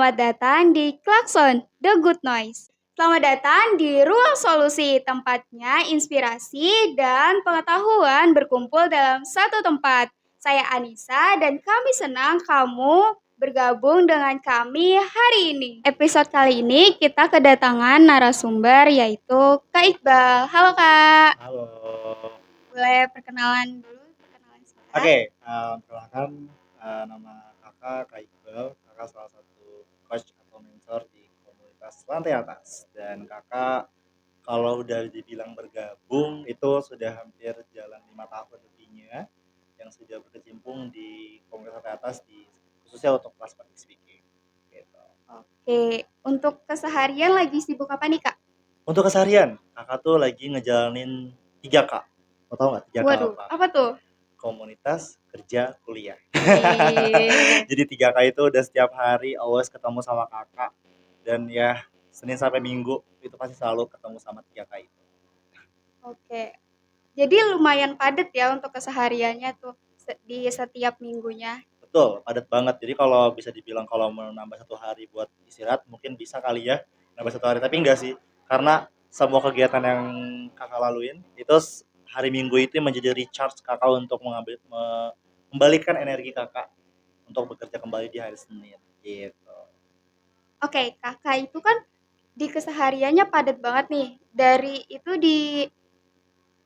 selamat datang di Klakson The Good Noise. Selamat datang di Ruang Solusi, tempatnya inspirasi dan pengetahuan berkumpul dalam satu tempat. Saya Anissa dan kami senang kamu bergabung dengan kami hari ini. Episode kali ini kita kedatangan narasumber yaitu Kak Iqbal. Halo Kak, Halo. boleh perkenalan dulu? Oke, perkenalkan nama kakak Kak Iqbal. Kakak salah satu coach atau mentor di komunitas lantai atas. Dan kakak kalau udah dibilang bergabung itu sudah hampir jalan 5 tahun lebihnya yang sudah berkecimpung di komunitas lantai atas khususnya untuk kelas public speaking. Gitu. Oke, untuk keseharian lagi sibuk apa nih Kak? Untuk keseharian, kakak tuh lagi ngejalanin 3K. Mau tahu nggak 3K Waduh, apa? apa tuh? Komunitas, kerja, kuliah. Wih, Jadi 3K itu udah setiap hari always ketemu sama kakak. Dan ya Senin sampai Minggu itu pasti selalu ketemu sama 3K itu. oke. Jadi lumayan padat ya untuk kesehariannya tuh di setiap minggunya. Betul, padat banget. Jadi kalau bisa dibilang kalau mau nambah 1 hari buat istirahat mungkin bisa kali ya nambah 1 hari. Tapi enggak sih, karena semua kegiatan yang kakak laluin itu hari Minggu itu menjadi recharge kakak untuk membalikan energi kakak untuk bekerja kembali di hari Senin gitu. Oke, Kakak itu kan di kesehariannya padat banget nih.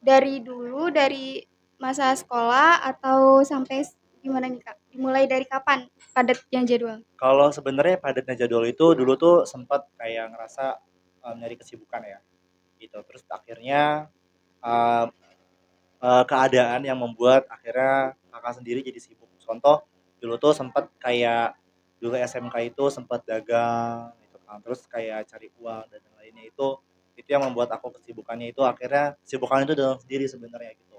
Dari dulu dari masa sekolah atau sampai gimana nih Kak? Dimulai dari kapan padatnya jadwal? Kalau sebenarnya padatnya jadwal itu dulu tuh sempat kayak ngerasa nyari kesibukan ya gitu. Terus akhirnya eh, keadaan yang membuat akhirnya kakak sendiri jadi sibuk. Contoh dulu tuh sempat kayak dulu SMK itu sempat dagang gitu kan. Terus kayak cari uang dan yang lainnya itu yang membuat aku kesibukannya itu akhirnya kesibukan itu dalam sendiri sebenarnya gitu.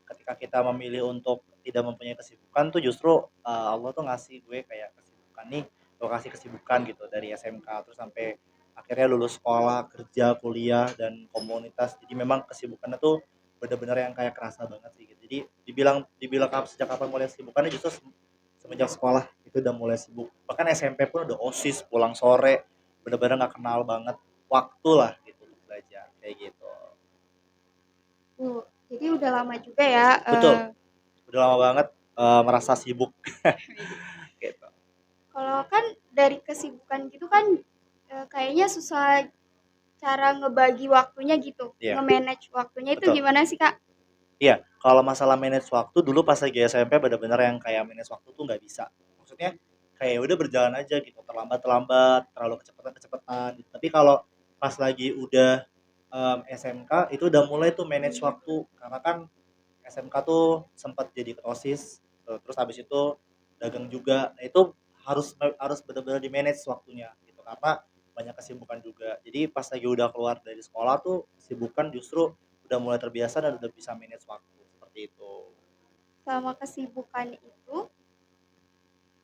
Ketika kita memilih untuk tidak mempunyai kesibukan tuh justru Allah tuh ngasih gue kayak kesibukan nih, lokasi kesibukan gitu dari SMK terus sampai akhirnya lulus sekolah, kerja, kuliah dan komunitas. Jadi memang kesibukannya tuh benar-benar yang kayak kerasa banget sih gitu. Jadi dibilang dibilang sejak kapan mulai kesibukannya justru semenjak sekolah itu udah mulai sibuk. Bahkan SMP pun udah OSIS pulang sore, benar-benar nggak kenal banget waktu lah gitu untuk belajar kayak gitu. Jadi udah lama juga ya. Betul, udah lama banget merasa sibuk gitu. Kalau kan dari kesibukan gitu kan kayaknya susah cara ngebagi waktunya gitu, Iya, nge-manage waktunya itu betul. gimana sih Kak? Iya, kalau masalah manage waktu dulu pas lagi SMP bener-bener yang kayak manage waktu tuh nggak bisa. Maksudnya kayak ya udah berjalan aja gitu, terlambat-terlambat, terlalu kecepatan-kecepatan gitu. Tapi kalau pas lagi udah SMK itu udah mulai tuh manage waktu karena kan SMK tuh sempat jadi ketua OSIS, terus habis itu dagang juga. Nah, itu harus harus benar-benar di manage waktunya gitu karena banyak kesibukan juga. Jadi pas lagi udah keluar dari sekolah tuh kesibukan justru udah mulai terbiasa dan udah bisa manage waktu seperti itu. Selama kesibukan itu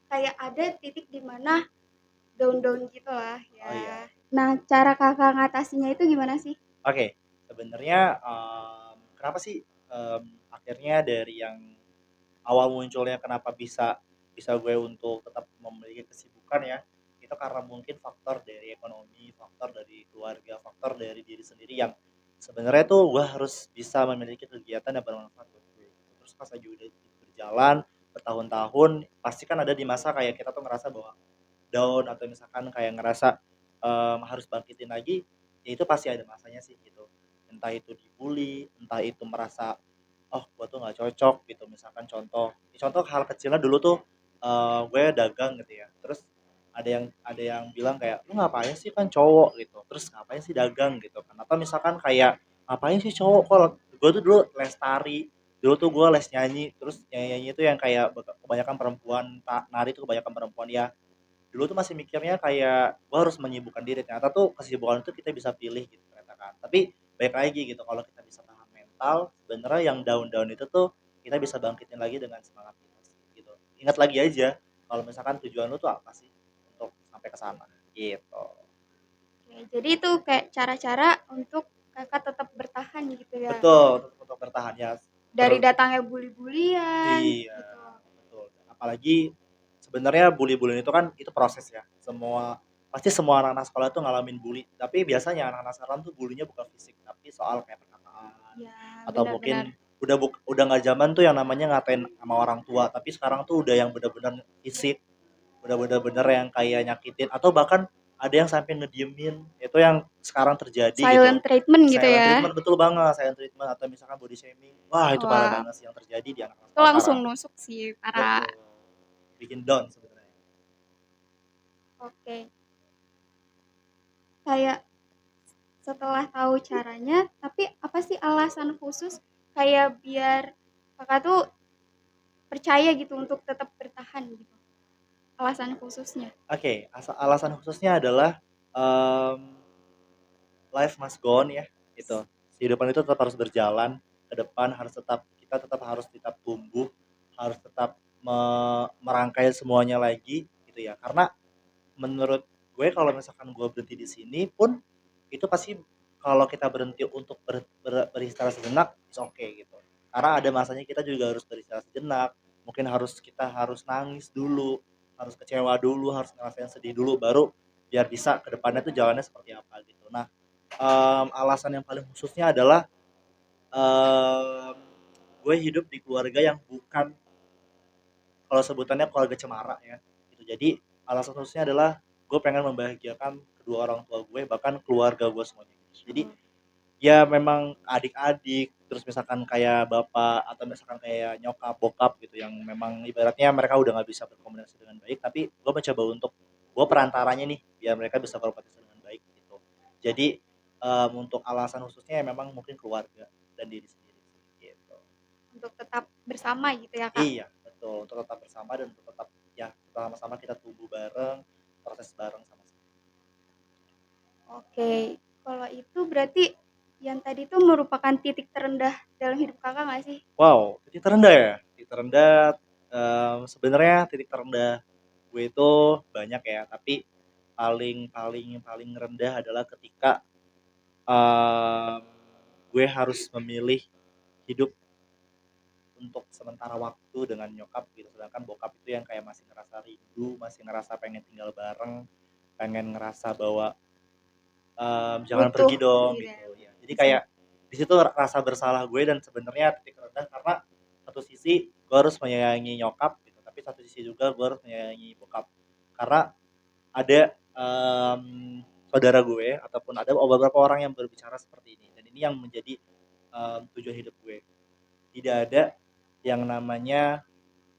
kayak ada titik di mana down-down gitu lah Oh iya. ya. Nah, cara Kakak ngatasinnya itu gimana sih? Oke, sebenarnya kenapa sih akhirnya dari yang awal munculnya kenapa bisa bisa gue untuk tetap memiliki kesibukan ya itu karena mungkin faktor dari ekonomi, faktor dari keluarga, faktor dari diri sendiri yang sebenarnya tuh gue harus bisa memiliki kegiatan yang bermanfaat buat gue. Terus pas lagi udah berjalan bertahun-tahun pasti kan ada di masa kayak kita tuh ngerasa bahwa down atau misalkan kayak ngerasa harus bangkitin lagi ya itu pasti ada masanya sih gitu, entah itu dibully, entah itu merasa oh gue tuh nggak cocok gitu. Misalkan contoh hal kecilnya dulu tuh gue dagang gitu ya, terus ada yang bilang kayak lu ngapain sih kan cowok gitu, terus ngapain sih dagang gitu kan, atau misalkan kayak ngapain sih cowok kalau gue tuh dulu les tari, dulu tuh gue les nyanyi, terus nyanyi itu yang kayak kebanyakan perempuan, nari itu kebanyakan perempuan ya. Dulu tuh masih mikirnya kayak gue harus menyibukkan diri, ternyata tuh kesibukan itu kita bisa pilih gitu ternyata kan. Tapi baik lagi gitu kalau kita bisa tahan mental sebenarnya yang down-down itu tuh kita bisa bangkitin lagi dengan semangat kita gitu. Ingat lagi aja kalau misalkan tujuan lu tuh apa sih untuk sampai ke sana gitu. Oke, jadi itu kayak cara-cara untuk Kakak tetap bertahan gitu ya. Betul, untuk bertahan ya. Dari datangnya bully-bulian Iya, gitu. betul. Apalagi sebenarnya bully-bullying itu kan itu proses ya. Semua anak-anak sekolah tuh ngalamin bully, tapi biasanya anak-anak sekarang tuh bulinya bukan fisik, tapi soal kayak perkataan Ya, atau benar-benar. mungkin udah nggak zaman tuh yang namanya ngatain sama orang tua, tapi sekarang tuh udah yang bener-bener fisik, udah bener-bener yang kayak nyakitin atau bahkan ada yang sampai ngediemin, itu yang sekarang terjadi gitu. Silent treatment gitu Silent ya. treatment, betul banget, silent treatment atau misalkan body shaming. Wah, itu parah Wah, banget sih yang terjadi di anak-anak itu sekolah langsung sekarang. nusuk sih para. Betul. Bikin down sebenarnya. Oke. Kayak setelah tahu caranya, tapi apa sih alasan khusus kayak biar kakak tuh percaya gitu untuk tetap bertahan gitu? Alasan khususnya. Oke, alasan khususnya adalah em, life must go on ya, gitu. Kehidupan itu tetap harus berjalan ke depan, kita tetap harus tetap tumbuh, harus tetap merangkai semuanya lagi gitu ya. Karena menurut gue kalau misalkan gue berhenti di sini pun itu pasti kalau kita berhenti untuk beristirahat sejenak, it's okay gitu. Karena ada masanya kita juga harus beristirahat sejenak, mungkin kita harus nangis dulu, harus kecewa dulu, harus ngerasain sedih dulu, baru biar bisa ke depannya tuh jalannya seperti apa gitu. Nah, alasan yang paling khususnya adalah em, gue hidup di keluarga yang bukan, kalau sebutannya keluarga cemara ya gitu. Jadi alasan khususnya adalah gue pengen membahagiakan kedua orang tua gue, bahkan keluarga gue semuanya gitu. Jadi ya memang adik-adik, terus misalkan kayak bapak atau misalkan kayak nyokap bokap gitu yang memang ibaratnya mereka udah nggak bisa berkomunikasi dengan baik, tapi gue mencoba untuk gue perantaranya nih biar mereka bisa berkomunikasi dengan baik gitu. Jadi untuk alasan khususnya ya memang mungkin keluarga dan diri sendiri gitu. Untuk tetap bersama gitu ya kak. Iya betul, untuk tetap bersama dan untuk tetap ya sama-sama kita tumbuh bareng, proses bareng sama-sama. Oke, kalau itu berarti yang tadi tuh merupakan titik terendah dalam hidup kakak nggak sih? Wow, titik terendah ya? Titik terendah, sebenarnya titik terendah gue itu banyak ya, tapi paling paling paling rendah adalah ketika, mmm, gue harus memilih hidup untuk sementara waktu dengan nyokap gitu, sedangkan bokap itu yang kayak masih ngerasa rindu, masih ngerasa pengen tinggal bareng, pengen ngerasa bahwa jangan Butuh pergi dong gitu ya. gitu ya. Jadi kayak di situ rasa bersalah gue dan sebenarnya titik rendah karena satu sisi gue harus menyayangi nyokap gitu, tapi satu sisi juga gue harus menyayangi bokap. Karena ada saudara gue ataupun ada beberapa orang yang berbicara seperti ini dan ini yang menjadi tujuan hidup gue. Tidak ada yang namanya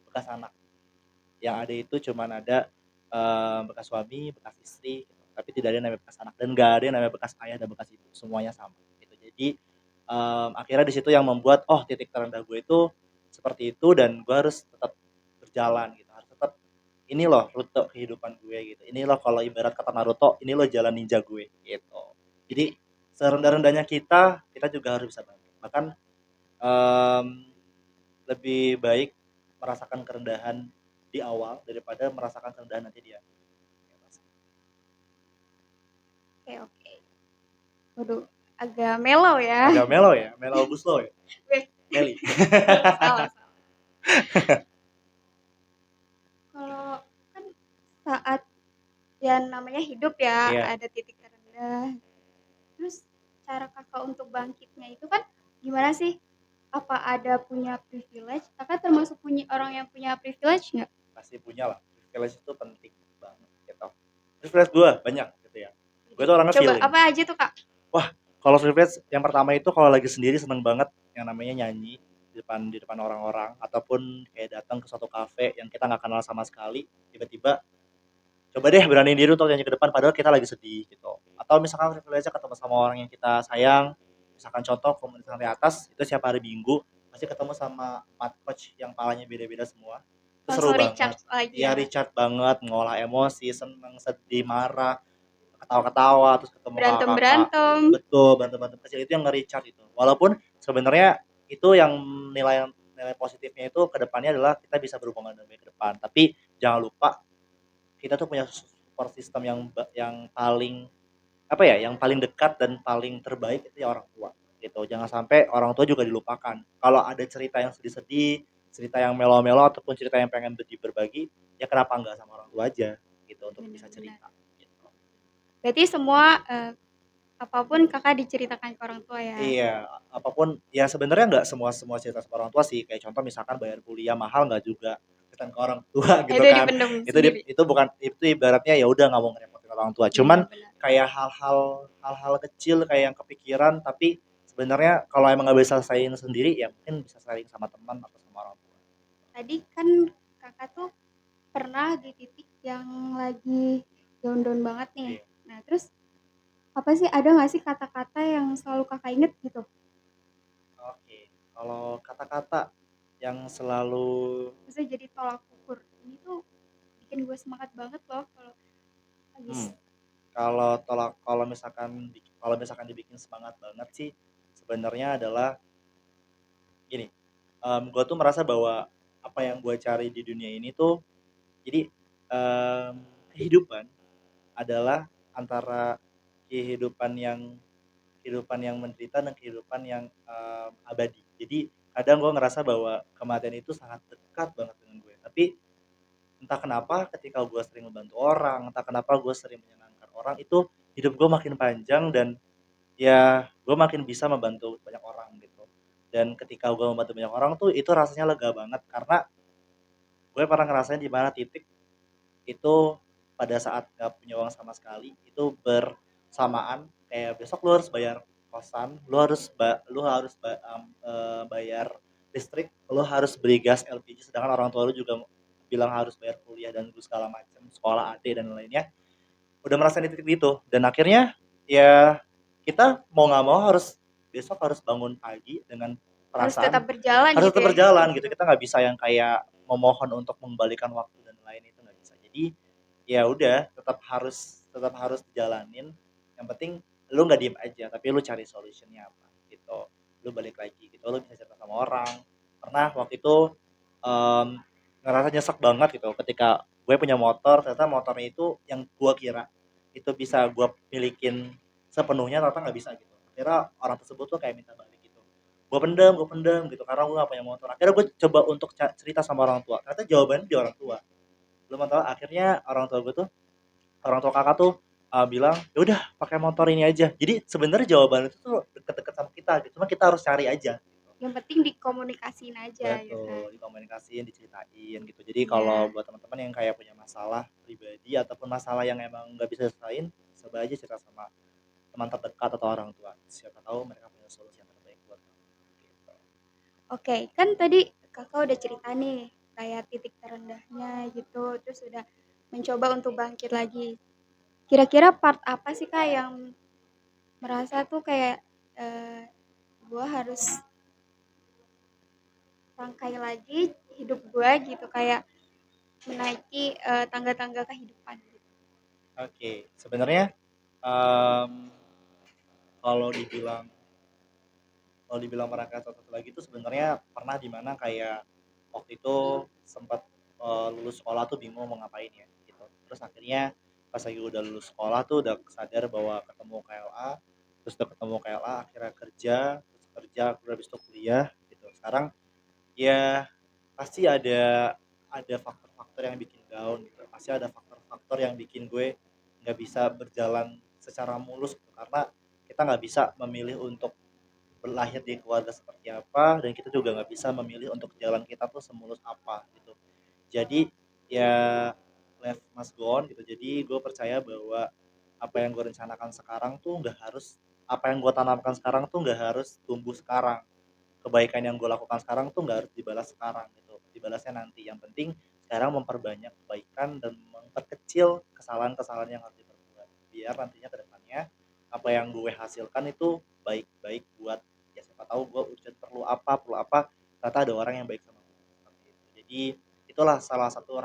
bekas anak. Yang ada itu cuman ada bekas suami, bekas istri gitu. Tapi tidak ada yang namanya bekas anak dan nggak ada yang namanya bekas ayah dan bekas ibu, semuanya sama gitu. Jadi akhirnya di situ yang membuat oh titik terendah gue itu seperti itu dan gue harus tetap berjalan gitu, harus tetap ini loh rute kehidupan gue gitu, ini loh kalau ibarat kata Naruto, ini loh jalan ninja gue gitu. Jadi serendah-rendahnya kita juga harus bisa bangkit, bahkan em, lebih baik merasakan kerendahan di awal daripada merasakan kerendahan nanti dia. Oke oke. Waduh, agak mellow ya. Agak melo ya, melo buslo ya, Weh, Meli. salah salah. Kalau kan saat yang namanya hidup ya Iya, ada titik terendah. Terus cara kakak untuk bangkitnya itu kan gimana sih? Apa ada punya privilege? Kakak termasuk punya orang yang punya privilege nggak? pasti punya lah. Privilege itu penting banget gitu. Privilege gue banyak gitu ya. Gue tuh orangnya Coba feeling. apa aja tuh kak? Wah, kalau privilege yang pertama itu kalau lagi sendiri seneng banget yang namanya nyanyi di depan orang-orang ataupun kayak datang ke suatu kafe yang kita nggak kenal sama sekali, tiba-tiba coba deh beraniin diri untuk nyanyi ke depan padahal kita lagi sedih gitu. Atau misalkan privilege ketemu sama orang yang kita sayang, misalkan contoh komunitas sampai atas itu setiap hari Minggu pasti ketemu sama empat coach yang palanya beda-beda semua. Itu seru Langsung banget. recharge lagi Iya ya. Richard banget, ngolah emosi, seneng, sedih, marah, ketawa-ketawa, terus ketemu Berantem kakak-kakak. berantem. Betul, bantu-bantu kecil itu yang nge-recharge itu. Walaupun sebenarnya itu yang nilai nilai positifnya itu ke depannya adalah kita bisa berhubungan dengan baik ke depan. Tapi jangan lupa kita tuh punya support system yang paling apa ya, yang paling dekat dan paling terbaik itu ya orang tua gitu. Jangan sampai orang tua juga dilupakan. Kalau ada cerita yang sedih-sedih, cerita yang melo-melo ataupun cerita yang pengen berbagi, ya kenapa enggak sama orang tua aja gitu untuk bisa Benar-benar. cerita gitu. Berarti semua apapun kakak diceritakan ke orang tua ya. Iya, apapun ya sebenarnya nggak semua cerita sama orang tua sih, kayak contoh misalkan bayar kuliah mahal nggak juga ceritain ke orang tua gitu Itu kan. dipendem Itu sendiri. itu bukan itu ibaratnya ya udah nggak mau ngerepotin orang tua. Cuman Benar-benar. kayak hal-hal kecil kayak yang kepikiran tapi sebenarnya kalau emang nggak bisa selesaiin sendiri ya mungkin bisa sharing sama teman atau sama orang tua. Tadi kan kakak tuh pernah di titik yang lagi down-down banget nih. Iya. Nah, terus apa sih, ada nggak sih kata-kata yang selalu kakak inget gitu? Oke, kalau kata-kata yang selalu Maksudnya jadi tolak ukur. Ini tuh bikin gue semangat banget loh kalau hmm, habis. kalau misalkan dibikin semangat banget sih sebenarnya adalah gini, gue tuh merasa bahwa apa yang gue cari di dunia ini tuh jadi, kehidupan adalah antara kehidupan yang kehidupan yang menderita dan kehidupan yang, abadi. Jadi kadang gue ngerasa bahwa kematian itu sangat dekat banget dengan gue, tapi entah kenapa ketika gue sering membantu orang, entah kenapa gue sering menyenangkan orang, itu hidup gue makin panjang dan ya gue makin bisa membantu banyak orang gitu. Dan ketika gue membantu banyak orang tuh itu rasanya lega banget karena gue pernah ngerasain di mana titik itu pada saat nggak punya uang sama sekali, itu bersamaan kayak besok lu harus bayar kosan, bayar listrik, lu harus beli gas LPG, sedangkan orang tua lu juga bilang harus bayar kuliah dan segala macam, sekolah adik dan lainnya. Udah merasain di titik itu dan akhirnya ya kita mau nggak mau besok harus bangun pagi dengan Harus perasaan tetap berjalan harus gitu tetap ya berjalan hidup gitu. tuh. Kita nggak bisa yang kayak memohon untuk mengembalikan waktu dan lain itu nggak bisa. Jadi ya udah tetap harus dijalanin. Yang penting lu nggak diem aja, tapi lu cari solutionnya apa gitu. Lu balik lagi gitu, lu bisa cerita sama orang. Pernah waktu itu em, ngerasa nyesek banget gitu ketika gue punya motor, ternyata motornya itu yang gue kira itu bisa gue milikin sepenuhnya, ternyata nggak bisa gitu. Kira orang tersebut tuh kayak minta balik gitu, gue pendem gitu karena gue gak punya motor. Akhirnya gue coba untuk cerita sama orang tua, ternyata jawabannya di orang tua. Belum tahu akhirnya orang tua kakak tuh bilang ya udah pakai motor ini aja. Jadi sebenarnya jawaban itu tuh deket-deket sama kita gitu, cuma kita harus cari aja. Yang penting dikomunikasiin aja ya kan. Betul, dikomunikasiin, diceritain gitu. Jadi kalau Iya. buat teman-teman yang kayak punya masalah pribadi ataupun masalah yang emang nggak bisa diselesain, coba aja cerita sama teman terdekat atau orang tua. Siapa tahu mereka punya solusi yang terbaik buat kamu. Gitu. Oke, kan tadi kakak udah cerita nih kayak titik terendahnya gitu, terus udah mencoba untuk bangkit lagi. Kira-kira part apa sih kak yang merasa tuh kayak eh, gue harus rangkai lagi hidup gue gitu, kayak menaiki tangga-tangga kehidupan gitu. Oke, sebenarnya em, kalau dibilang kalau dibilang merangkai satu-satu lagi itu sebenarnya pernah di mana kayak waktu itu sempat lulus sekolah tuh bingung mau ngapain ya gitu. Terus akhirnya pas lagi udah lulus sekolah tuh udah sadar bahwa ketemu KLA, terus udah ketemu KLA akhirnya kerja, terus kerja udah habis itu kuliah gitu. Sekarang ya pasti ada faktor-faktor yang bikin down gitu. Pasti ada faktor-faktor yang bikin gue nggak bisa berjalan secara mulus gitu. Karena kita nggak bisa memilih untuk lahir di keluarga seperti apa dan kita juga nggak bisa memilih untuk jalan kita tuh semulus apa gitu. Jadi ya life must go on gitu. Jadi gue percaya bahwa apa yang gue rencanakan sekarang tuh nggak harus apa yang gue tanamkan sekarang tuh nggak harus tumbuh sekarang. Kebaikan yang gue lakukan sekarang tuh nggak harus dibalas sekarang gitu. Dibalasnya nanti. Yang penting sekarang memperbanyak kebaikan dan memperkecil kesalahan-kesalahan yang harus diperbuat. Biar nantinya ke depannya apa yang gue hasilkan itu baik-baik buat ya siapa tahu gue urgent perlu apa ternyata ada orang yang baik sama gue seperti itu. Jadi itulah salah satu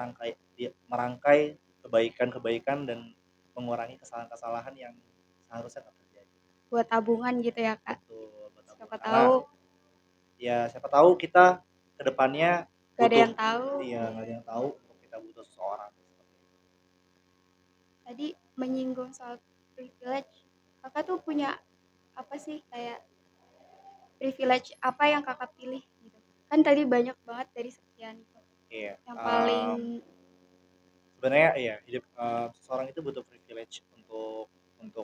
merangkai kebaikan-kebaikan dan mengurangi kesalahan-kesalahan yang seharusnya tak terjadi. Buat tabungan gitu ya kak. Betul, buat tabungan. Siapa Karena tahu, ya siapa tahu kita kedepannya gak ada butuh, yang tahu. iya nggak ada Iya. yang tahu untuk kita butuh seseorang seperti itu. Tadi menyinggung soal privilege, kakak tuh punya apa sih, kayak privilege apa yang kakak pilih gitu? Kan tadi banyak banget dari sekian itu. Iya, Yang paling sebenarnya iya hidup seseorang itu butuh privilege untuk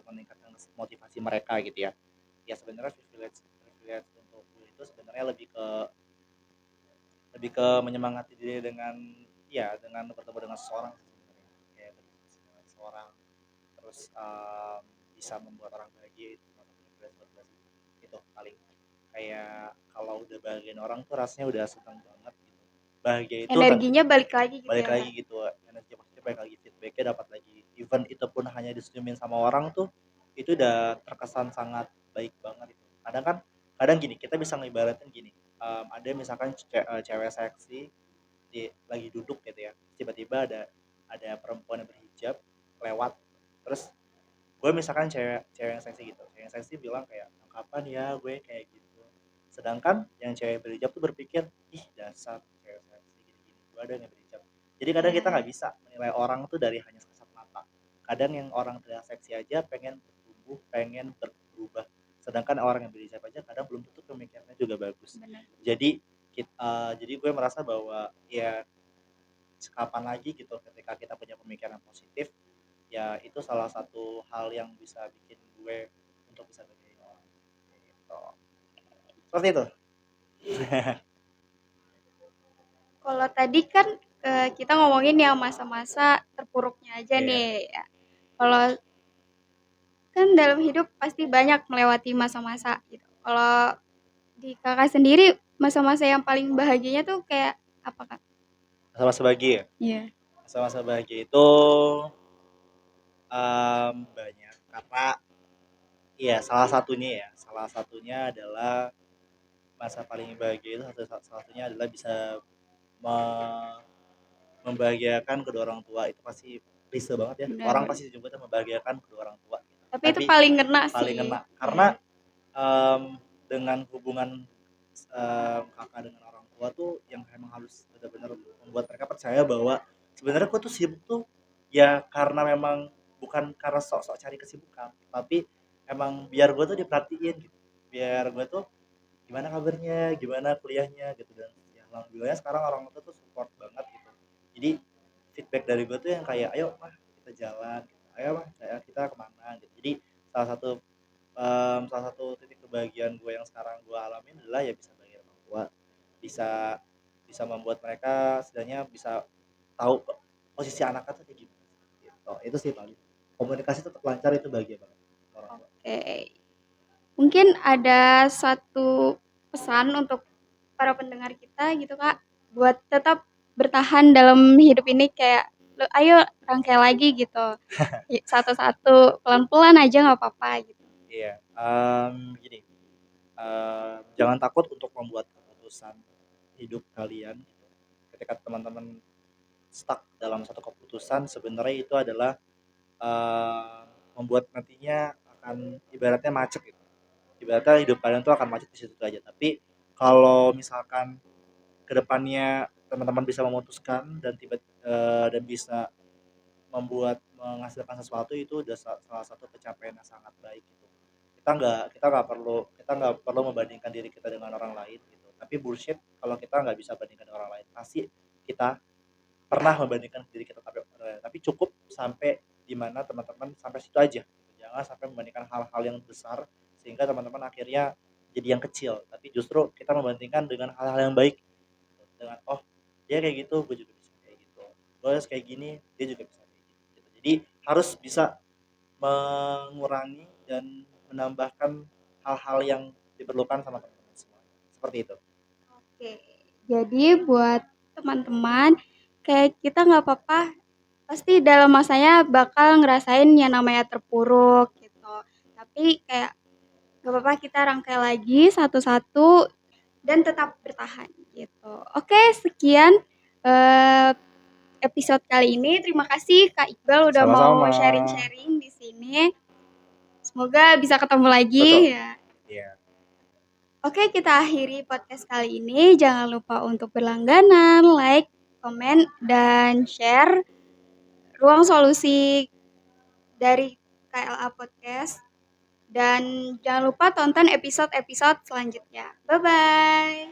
meningkatkan motivasi mereka gitu ya. Ya sebenarnya privilege privilege untuk gue itu sebenarnya lebih ke menyemangati diri dengan ya dengan bertemu dengan seseorang sih sebenarnya. Kayak berdiskusi dengan seseorang terus bisa membuat orang bahagia itu salah satu privilege buat gue sih. Itu paling kayak kalau udah bahagiain orang tuh rasanya udah seneng banget gitu. Bahagia itu Energinya balik lagi gitu balik ya lagi Kak. gitu, energi positif balik lagi, feedbacknya dapat lagi, even itu pun hanya disenyumin sama orang tuh itu udah terkesan sangat baik banget itu. Kadang gini kita bisa ngibaratin gini, ada misalkan cewek seksi lagi duduk gitu ya, tiba-tiba ada perempuan yang berhijab lewat, terus gue misalkan cewek cewek yang seksi gitu, cewek yang seksi bilang kayak kapan ya gue kayak gitu, sedangkan yang cewek berhijab tuh berpikir ih dasar cewek seksi gini-gini, gue ada yang berhijab. Jadi kadang kita Iya. nggak bisa menilai orang tuh dari hanya sekasat mata. Kadang yang orang terlihat seksi aja pengen bertumbuh, pengen berubah, sedangkan orang yang berhijab aja kadang belum tentu pemikirannya juga bagus. Benar. Jadi gue merasa bahwa ya kapan lagi gitu ketika kita punya pemikiran positif, ya itu salah satu hal yang bisa bikin gue untuk bisa bedain orang gitu. Seperti itu. Kalau tadi kan kita ngomongin yang masa-masa terpuruknya aja Iya. nih. Ya. Kalau kan dalam hidup pasti banyak melewati masa-masa gitu. Kalau di kakak sendiri masa-masa yang paling bahagianya tuh kayak apa kak? Masa-masa bahagia ya? Iya. Masa-masa bahagia itu banyak karena iya salah satunya adalah masa paling bahagia itu salah satunya adalah bisa me- membahagiakan kedua orang tua. Itu pasti klise banget ya, orang Benar-benar. pasti jemputnya membahagiakan kedua orang tua gitu. Tapi itu Tapi paling ngena paling sih. ngena karena Iya. dengan hubungan kakak dengan orang tua tuh yang emang harus benar-benar membuat mereka percaya bahwa sebenarnya gue tuh sibuk tuh ya karena memang bukan karena sok-sok cari kesibukan, tapi emang biar gue tuh diperhatiin gitu, biar gue tuh gimana kabarnya, gimana kuliahnya gitu. Dan ya alhamdulillah sekarang orang tua tuh support banget gitu. Jadi feedback dari gue tuh yang kayak ayo mah kita jalan gitu. Ayo mah kita kemana gitu. Jadi salah satu titik kebahagiaan gue yang sekarang gue alamin adalah ya bisa bahagia orang tua, bisa bisa membuat mereka setidaknya bisa tahu posisi anaknya tuh kayak gimana gitu. Itu sih paling komunikasi tetap lancar, itu bahagia banget sama orang tua. Oke. Mungkin ada satu pesan untuk para pendengar kita gitu Kak, buat tetap bertahan dalam hidup ini kayak ayo rangkai lagi gitu. Satu-satu, pelan-pelan aja nggak apa-apa gitu. Iya, gini, jangan takut untuk membuat keputusan hidup kalian gitu. Ketika teman-teman stuck dalam satu keputusan, sebenarnya itu adalah eh, membuat nantinya akan ibaratnya macet gitu. Ibaratnya hidup kalian tuh akan macet di situ aja. Tapi kalau misalkan kedepannya teman-teman bisa memutuskan dan bisa menghasilkan sesuatu, itu udah salah satu pencapaian yang sangat baik gitu. Kita nggak perlu membandingkan diri kita dengan orang lain gitu, tapi bullshit kalau kita nggak bisa bandingkan dengan orang lain. Pasti kita pernah membandingkan diri kita, tapi cukup sampai di mana teman-teman sampai situ aja gitu. Jangan sampai membandingkan hal-hal yang besar sehingga teman-teman akhirnya jadi yang kecil, tapi justru kita membandingkan dengan hal-hal yang baik gitu. Dengan oh dia kayak gitu gue juga bisa kayak gitu, gue harus kayak gini dia juga bisa kayak gitu. Jadi harus bisa mengurangi dan menambahkan hal-hal yang diperlukan sama teman-teman semua, seperti itu. Oke. Jadi buat teman-teman kayak kita nggak apa-apa pasti dalam masanya bakal ngerasain yang namanya terpuruk gitu. Tapi kayak nggak apa-apa kita rangkai lagi satu-satu dan tetap bertahan gitu. Oke, sekian eh, episode kali ini. Terima kasih Kak Iqbal udah mau Sama-sama. sharing-sharing di sini. Semoga bisa ketemu lagi Betul. ya. Iya. Oke, kita akhiri podcast kali ini. Jangan lupa untuk berlangganan, like, komen, dan share ruang solusi dari KLA Podcast. Dan jangan lupa tonton episode-episode selanjutnya. Bye-bye.